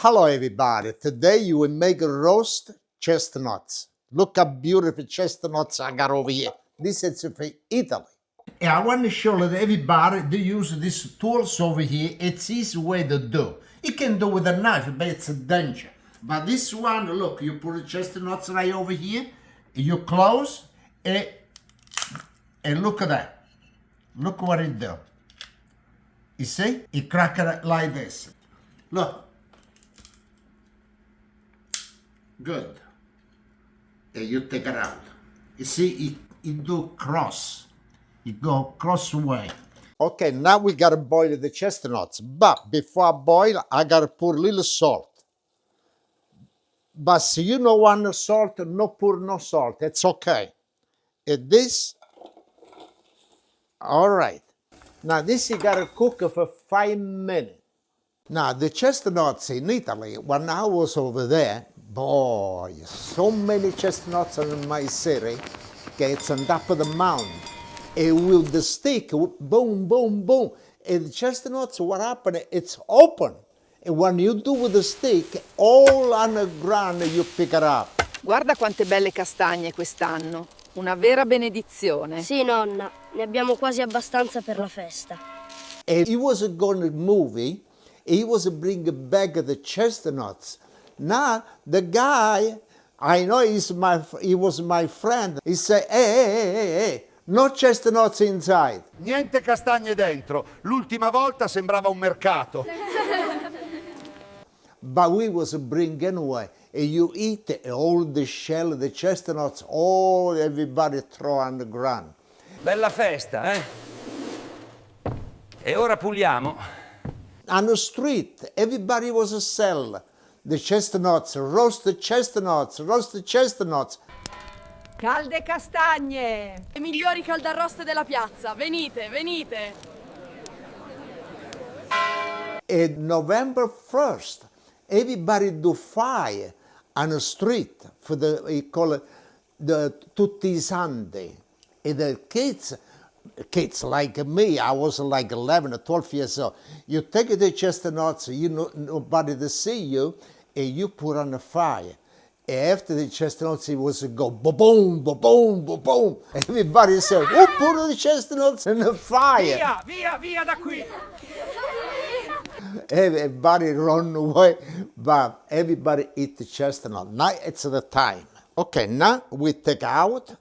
Hello everybody, today you will make roast chestnuts. Look how beautiful chestnuts I got over here. This is from Italy. And I want to show everybody to use these tools over here. It's easy way to do. You can do with a knife, but it's a danger. But this one, look, you put the chestnuts right over here, you close, and look at that. Look what it do. You see? It crack it like this. Look. Good. And you take it out. You see, it do cross. It go cross way. Okay, now we gotta boil the chestnuts. But before I boil, I gotta put a little salt. But see, you don't want no salt, no put no salt. It's okay. And this, all right. Now this you gotta cook for 5 minutes. Now the chestnuts in Italy, when I was over there, boy, so many chestnuts in my city. Okay, it's on top of the mountain. And with the stick, boom, boom, boom. And the chestnuts, what happened? It's open. And when you do with the stick, all on the ground you pick it up. Guarda quante belle castagne quest'anno. Una vera benedizione. Sì, nonna, ne abbiamo quasi abbastanza per la festa. And he was going to movie. He was bringing back the chestnuts. Now, the guy, I know he was my friend. He said, hey, no chestnuts inside. Niente castagne dentro. L'ultima volta sembrava un mercato. But we was bringing anyway. And you eat all the shell, the chestnuts, all everybody throw on the ground. Bella festa, eh? E ora puliamo. On the street, everybody was a sell. The chestnuts, roasted chestnuts, roasted chestnuts. Calde castagne! Le migliori caldarroste della piazza, venite, venite! And November 1st, everybody do fire on the street for the, we call it the Tutti Santi. And the kids like me, I was like 11 or 12 years old. You take the chestnuts, you know, nobody to see you, and you put on the fire. After the chestnuts, it was go boom, boom, boom. Everybody said, who put the chestnuts in the fire? Via da qui! Everybody run away, but everybody eat the chestnut. Now it's the time. Okay, now we take out,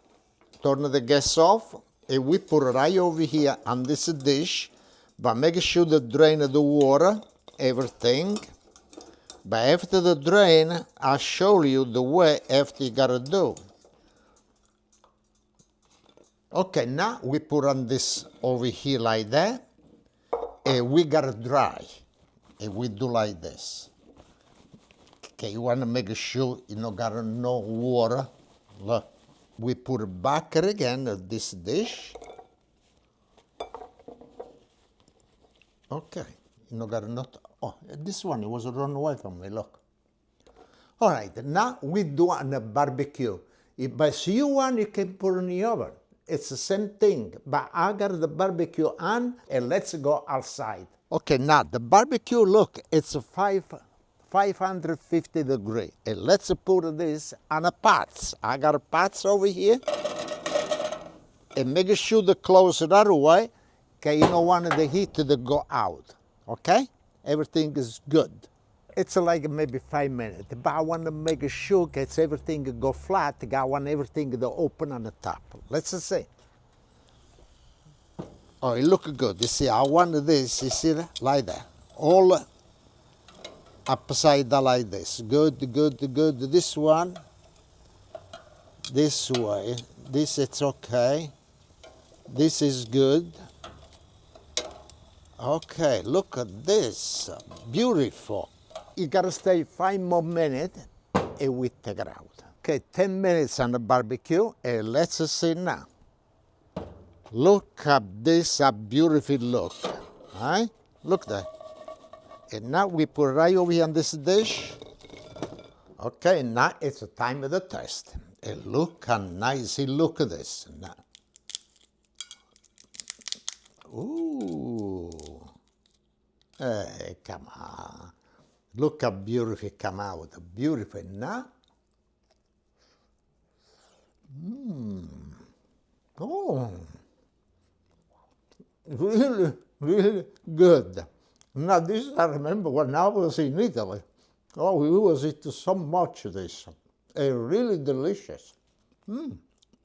turn the gas off, and we put it right over here on this dish, but make sure to drain the water, everything. But after the drain, I'll show you the way after you gotta do. Okay, now we put on this over here like that, and we gotta dry. And we do like this. Okay, you wanna make sure you don't got no water. Look, we put it back again in this dish. Okay, you don't got enough. Oh, this one, it was run away from me, look. All right, now we do on a barbecue. But you want, you can put in the oven. It's the same thing, but I got the barbecue on, and let's go outside. Okay, now the barbecue, look, it's 550 degrees. And let's put this on a pots. I got a pots over here. And make sure to close it that way, okay, you don't want the heat to go out, okay? Everything is good. It's like maybe 5 minutes, but I want to make sure that everything go flat. I want everything to open on the top. Let's see. Oh, it look good. You see, I want this, you see that? Like that. All upside down like this. Good, good, good. This one, this way. This, it's okay. This is good. Okay, look at this. Beautiful. You gotta stay 5 more minutes and we take it out. Okay, 10 minutes on the barbecue, and let's see now. Look at this, a beautiful look. Right? Look there. And now we put it right over here on this dish. Okay, now it's the time of the test. And look how nice it look at this. Now. Ooh. Hey, come on. Look how beautiful it come out. Beautiful now. Oh, really, really good. Now this I remember when I was in Italy. Oh, we was eating so much of this. Really delicious.